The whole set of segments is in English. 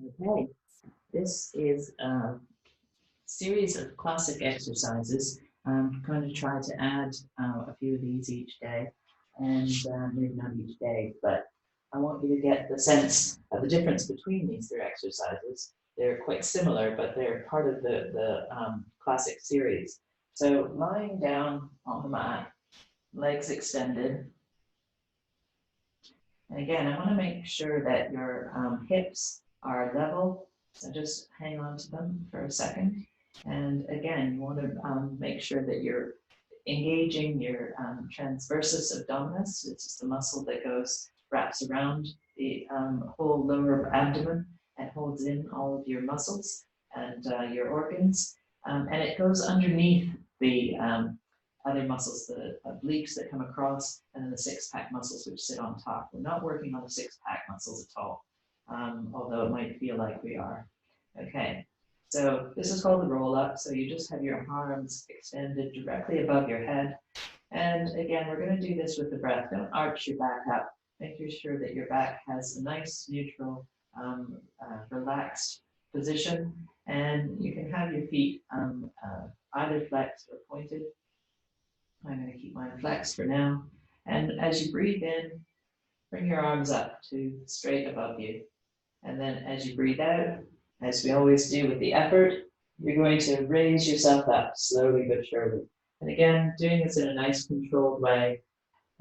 Okay, this is a series of classic exercises. I'm going to try to add a few of these each day, and maybe not each day, but I want you to get the sense of the difference between these three exercises. They're quite similar, but they're part of the classic series. So lying down on the mat, legs extended, and again, I want to make sure that your hips are level, so just hang on to them for a second. And again, you want to make sure that you're engaging your transversus abdominis, which is the muscle that wraps around the whole lower abdomen and holds in all of your muscles and your organs. And it goes underneath the other muscles, the obliques that come across, and then the six-pack muscles which sit on top. We're not working on the six-pack muscles at all, although it might feel like we are. Okay, so this is called the roll-up. So you just have your arms extended directly above your head. And again, we're going to do this with the breath. Don't arch your back up. Making sure that your back has a nice, neutral, relaxed position. And you can have your feet either flexed or pointed. I'm going to keep mine flexed for now. And as you breathe in, bring your arms up to straight above you. And then as you breathe out, as we always do with the effort, you're going to raise yourself up slowly but surely. And again, doing this in a nice controlled way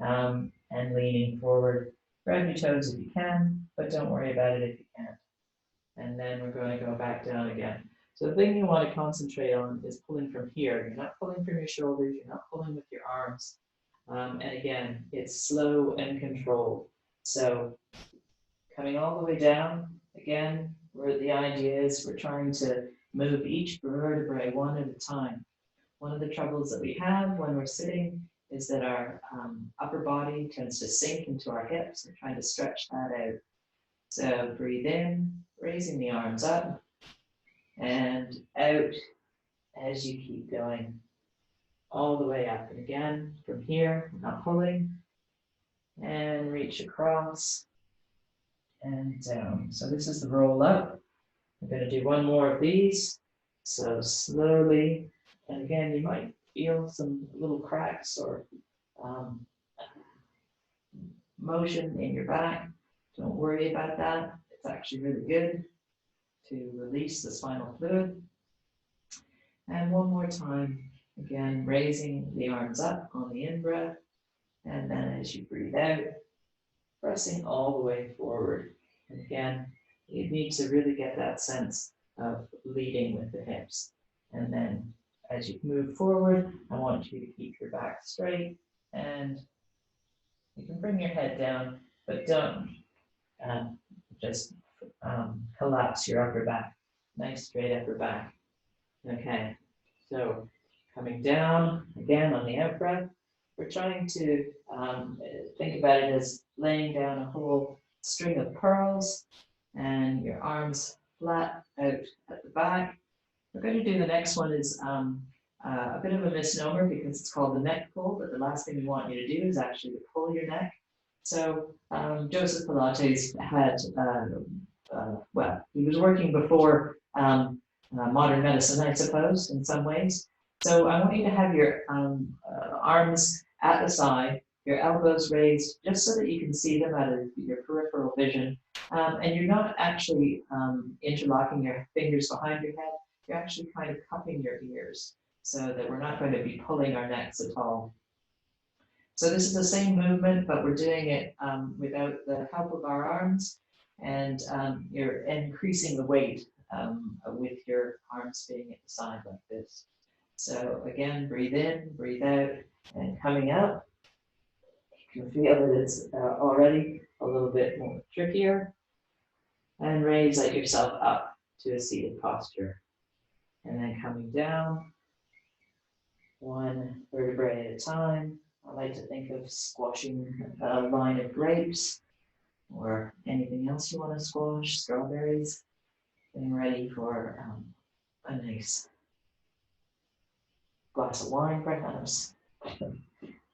and leaning forward. Grab your toes if you can, but don't worry about it if you can't. And then we're going to go back down again. So the thing you want to concentrate on is pulling from here. You're not pulling from your shoulders, you're not pulling with your arms. And again, it's slow and controlled. So coming all the way down, again, where the idea is we're trying to move each vertebrae one at a time. One of the troubles that we have when we're sitting is that our upper body tends to sink into our hips. We're trying to stretch that out. So breathe in, raising the arms up, and out as you keep going all the way up. And again, from here, not pulling, and reach across and down. So this is the roll up. I'm going to do one more of these. So slowly, and again, you might feel some little cracks or motion in your back. Don't worry about that. It's actually really good to release the spinal fluid. And one more time, again, raising the arms up on the in-breath. And then as you breathe out, pressing all the way forward. And again, you need to really get that sense of leading with the hips. And then as you move forward, I want you to keep your back straight. And you can bring your head down, but don't just collapse your upper back. Nice straight upper back. Okay, so coming down again on the out breath, we're trying to think about it as laying down a whole string of pearls and your arms flat out at the back. We're going to do the next one is a bit of a misnomer because it's called the neck pull, but the last thing we want you to do is actually to pull your neck. So Joseph Pilates had, well, he was working before modern medicine, I suppose, in some ways. So I want you to have your arms at the side, your elbows raised, just so that you can see them out of your peripheral vision. And you're not actually interlocking your fingers behind your head. You're actually kind of cupping your ears so that we're not going to be pulling our necks at all. So this is the same movement, but we're doing it without the help of our arms, and you're increasing the weight with your arms being at the side like this. So again, breathe in, breathe out, and coming up, you can feel that it's already a little bit more trickier, and raise yourself up to a seated posture. And then coming down, one vertebrae at a time. I like to think of squashing a line of grapes or anything else you want to squash, strawberries, getting ready for a nice glass of wine perhaps.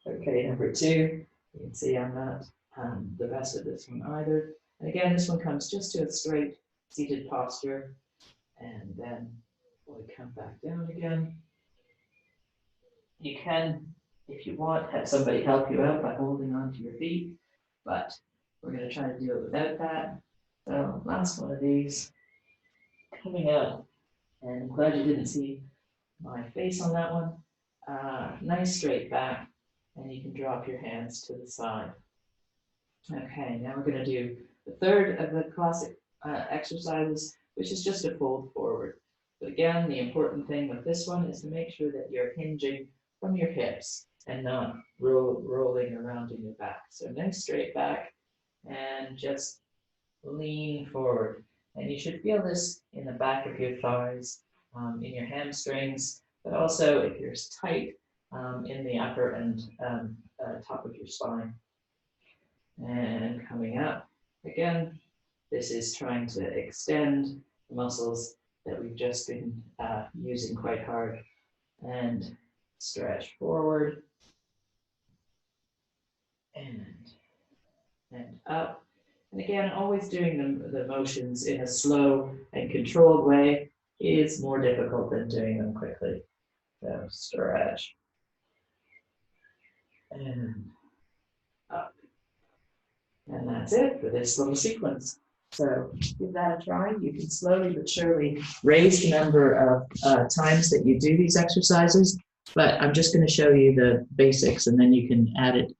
Okay, number two, you can see I'm not the best of this one either. And again, this one comes just to a straight seated posture, and then we'll come back down again. You can, if you want, have somebody help you out by holding onto your feet, but we're going to try to do it without that. So last one of these, coming out, and I'm glad you didn't see my face on that one. Nice straight back, and you can drop your hands to the side. Okay, now we're going to do the third of the classic exercises, which is just a fold forward. But again, the important thing with this one is to make sure that you're hinging from your hips and not rolling around in your back. So nice straight back and just lean forward. And you should feel this in the back of your thighs, in your hamstrings, but also if you're tight, in the upper and top of your spine. And coming up, again, this is trying to extend the muscles that we've just been using quite hard. And stretch forward and up. And again, always doing the motions in a slow and controlled way is more difficult than doing them quickly. So stretch and up. And that's it for this little sequence. So give that a try. You can slowly but surely raise the number of times that you do these exercises, but I'm just going to show you the basics and then you can add it